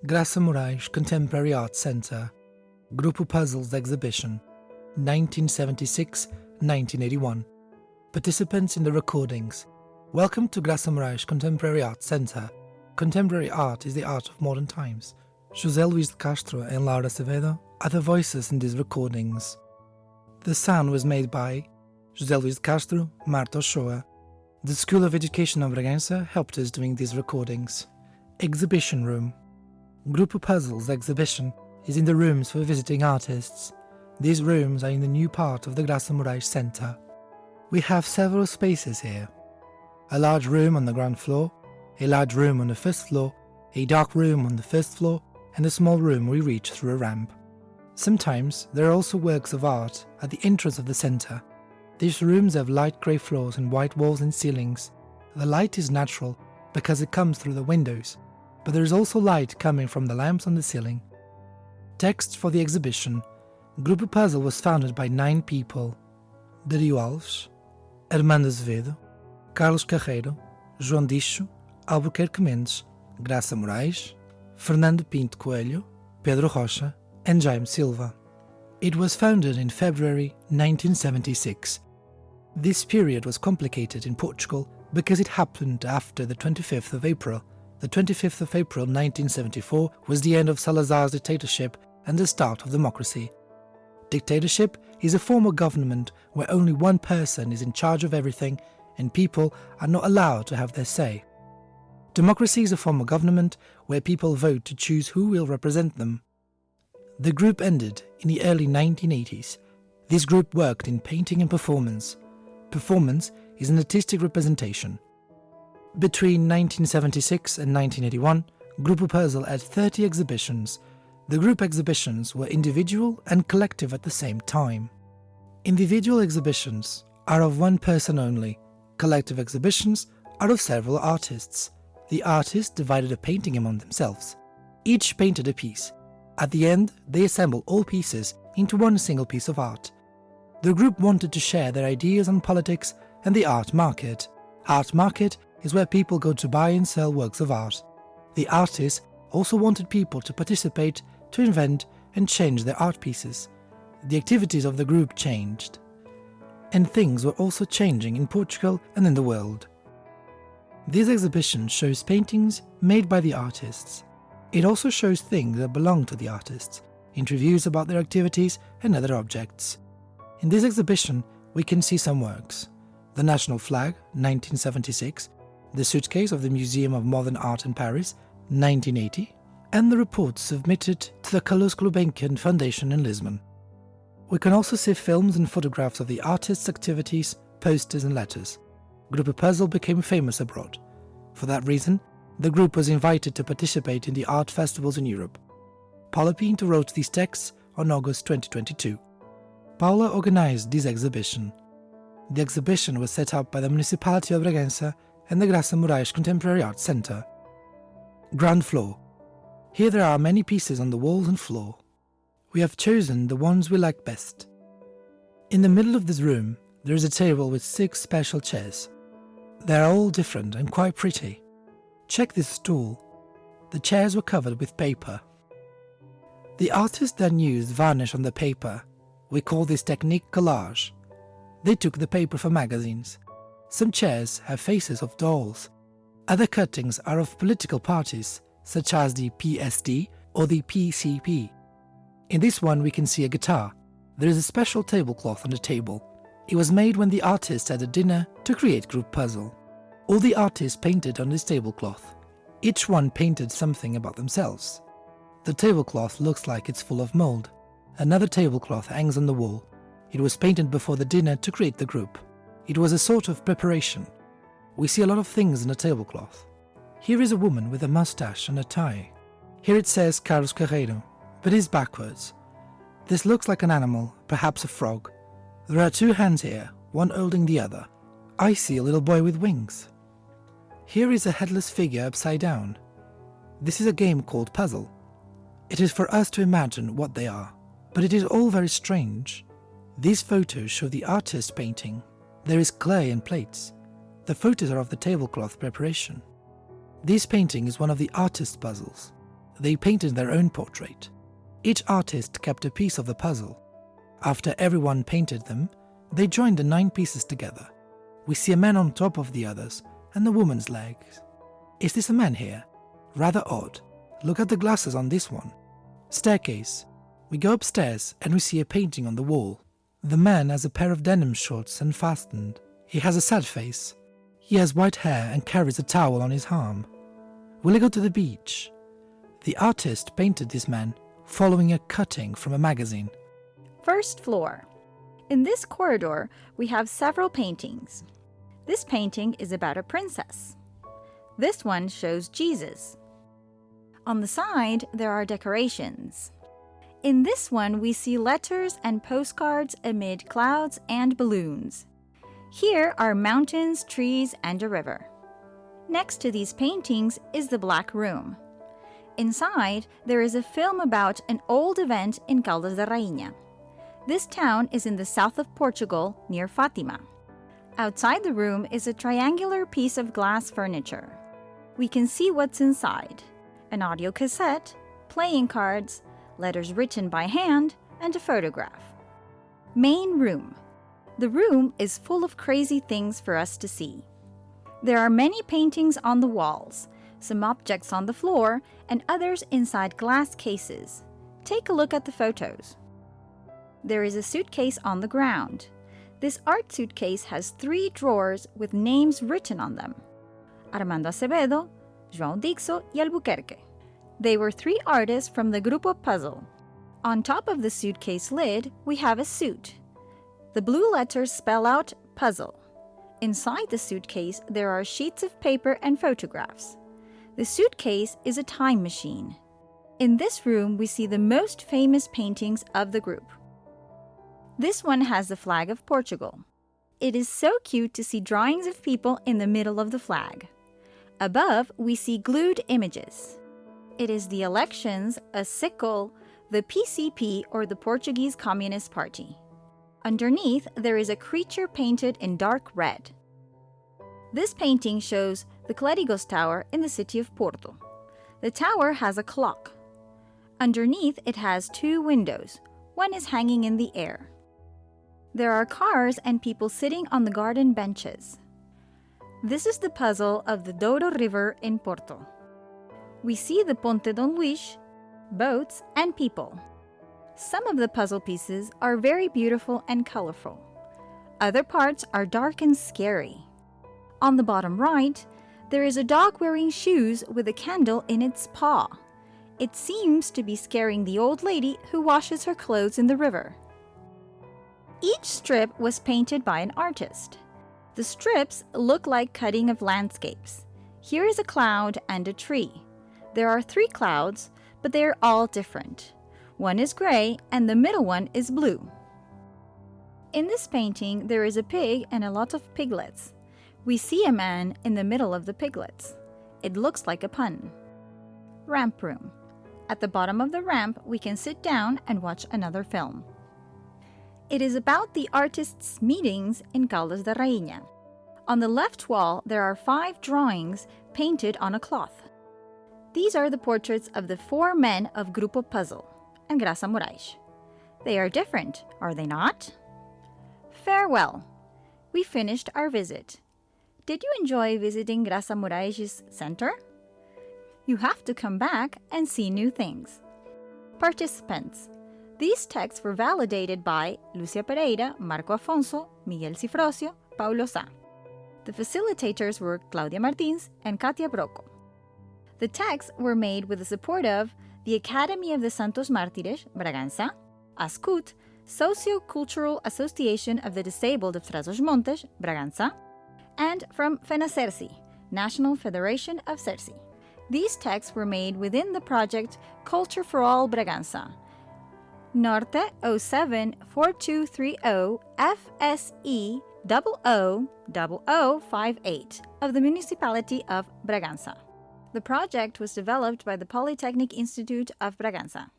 Graça Moraes Contemporary Art Center, Grupo Puzzle's exhibition, 1976-1981. Participants in the recordings. Welcome to Graça Moraes Contemporary Art Center. Contemporary art is the art of modern times. José Luís de Castro and Laura Acevedo are the voices in these recordings. The sound was made by José Luís de Castro, Marta Ochoa. The School of Education of Bragança helped us doing these recordings. Exhibition room. Grupo Puzzle's exhibition is in the rooms for visiting artists. These rooms are in the new part of the Graça Moraes Center. We have several spaces here. A large room on the ground floor, a large room on the first floor, a dark room on the first floor, and a small room we reach through a ramp. Sometimes there are also works of art at the entrance of the center. These rooms have light grey floors and white walls and ceilings. The light is natural because it comes through the windows, but there is also light coming from the lamps on the ceiling. Text for the exhibition. Grupo Puzzle was founded by 9 people: Dario Alves, Armando Azevedo, Carlos Carreiro, João Dicho, Albuquerque Mendes, Graça Moraes, Fernando Pinto Coelho, Pedro Rocha, and Jaime Silva. It was founded in February 1976. This period was complicated in Portugal because it happened after the 25th of April. The 25th of April 1974 was the end of Salazar's dictatorship and the start of democracy. Dictatorship is a form of government where only one person is in charge of everything and people are not allowed to have their say. Democracy is a form of government where people vote to choose who will represent them. The group ended in the early 1980s. This group worked in painting and performance. Performance is an artistic representation. Between 1976 and 1981, Grupo Puzzle had 30 exhibitions. The group exhibitions were individual and collective at the same time. Individual exhibitions are of one person only. Collective exhibitions are of several artists. The artists divided a painting among themselves. Each painted a piece. At the end, they assembled all pieces into one single piece of art. The group wanted to share their ideas on politics and the art market. Art market is where people go to buy and sell works of art. The artists also wanted people to participate, to invent and change their art pieces. The activities of the group changed. And things were also changing in Portugal and in the world. This exhibition shows paintings made by the artists. It also shows things that belong to the artists, interviews about their activities and other objects. In this exhibition, we can see some works: the national flag, 1976, the suitcase of the Museum of Modern Art in Paris, 1980, and the reports submitted to the Carlos Gulbenkian Foundation in Lisbon. We can also see films and photographs of the artists' activities, posters and letters. Grupo Puzzle became famous abroad. For that reason, the group was invited to participate in the art festivals in Europe. Paula Pinto wrote these texts on August 2022. Paula organized this exhibition. The exhibition was set up by the municipality of Bragança and the Graça Moraes Contemporary Art Center. Ground floor. Here there are many pieces on the walls and floor. We have chosen the ones we like best. In the middle of this room, there is a table with 6 special chairs. They are all different and quite pretty. Check this stool. The chairs were covered with paper. The artist then used varnish on the paper. We call this technique collage. They took the paper for magazines. Some chairs have faces of dolls. Other cuttings are of political parties, such as the PSD or the PCP. In this one we can see a guitar. There is a special tablecloth on the table. It was made when the artist had a dinner to create Grupo Puzzle. All the artists painted on this tablecloth. Each one painted something about themselves. The tablecloth looks like it's full of mold. Another tablecloth hangs on the wall. It was painted before the dinner to create the group. It was a sort of preparation. We see a lot of things in the tablecloth. Here is a woman with a mustache and a tie. Here it says Carlos Carreiro, but it's backwards. This looks like an animal, perhaps a frog. There are 2 hands here, one holding the other. I see a little boy with wings. Here is a headless figure upside down. This is a game called Puzzle. It is for us to imagine what they are, but it is all very strange. These photos show the artist painting. There is clay and plates. The photos are of the tablecloth preparation. This painting is one of the artist puzzles. they painted their own portrait. Each artist kept a piece of the puzzle. After everyone painted them, they joined the 9 pieces together. We see a man on top of the others and a woman's legs. Is this a man here? Rather odd. Look at the glasses on this one. Staircase. We go upstairs and we see a painting on the wall. The man has a pair of denim shorts unfastened. He has a sad face. He has white hair and carries a towel on his arm. Will he go to the beach? The artist painted this man following a cutting from a magazine. First floor. In this corridor, we have several paintings. This painting is about a princess. This one shows Jesus. On the side, there are decorations. In this one, we see letters and postcards amid clouds and balloons. Here are mountains, trees, and a river. Next to these paintings is the Black Room. Inside, there is a film about an old event in Caldas da Rainha. This town is in the south of Portugal, near Fátima. Outside the room is a triangular piece of glass furniture. We can see what's inside: an audio cassette, playing cards, letters written by hand, and a photograph. Main room. The room is full of crazy things for us to see. There are many paintings on the walls, some objects on the floor, and others inside glass cases. Take a look at the photos. There is a suitcase on the ground. This art suitcase has 3 drawers with names written on them: Armando Acevedo, João Dixo, y Albuquerque. They were 3 artists from the Grupo Puzzle. On top of the suitcase lid, we have a suit. The blue letters spell out puzzle. Inside the suitcase, there are sheets of paper and photographs. The suitcase is a time machine. In this room, we see the most famous paintings of the group. This one has the flag of Portugal. It is so cute to see drawings of people in the middle of the flag. Above, we see glued images. It is the elections, a sickle, the PCP, or the Portuguese Communist Party. Underneath, there is a creature painted in dark red. This painting shows the Clérigos Tower in the city of Porto. The tower has a clock. Underneath, it has 2 windows. One is hanging in the air. There are cars and people sitting on the garden benches. This is the puzzle of the Douro River in Porto. We see the Ponte Dom Luís, boats, and people. Some of the puzzle pieces are very beautiful and colorful. Other parts are dark and scary. On the bottom right, there is a dog wearing shoes with a candle in its paw. It seems to be scaring the old lady who washes her clothes in the river. Each strip was painted by an artist. The strips look like cutting of landscapes. Here is a cloud and a tree. There are 3 clouds, but they are all different. One is gray and the middle one is blue. In this painting, there is a pig and a lot of piglets. We see a man in the middle of the piglets. It looks like a pun. Ramp room. At the bottom of the ramp, we can sit down and watch another film. It is about the artists' meetings in Caldas da Rainha. On the left wall, there are 5 drawings painted on a cloth. These are the portraits of the 4 men of Grupo Puzzle and Graça Moraes. They are different, are they not? Farewell. We finished our visit. Did you enjoy visiting Graça Moraes' center? You have to come back and see new things. Participants. These texts were validated by Lucia Pereira, Marco Afonso, Miguel Cifrocio, Paulo Sá. The facilitators were Claudia Martins and Katia Broco. The texts were made with the support of the Academy of the Santos Mártires, Bragança, ASCUT, Socio-Cultural Association of the Disabled of Trás-os-Montes, Bragança, and from FENACERCI, National Federation of CERCI. These texts were made within the project Culture for All Bragança, Norte 074230 FSE 000058 of the Municipality of Bragança. The project was developed by the Polytechnic Institute of Bragança.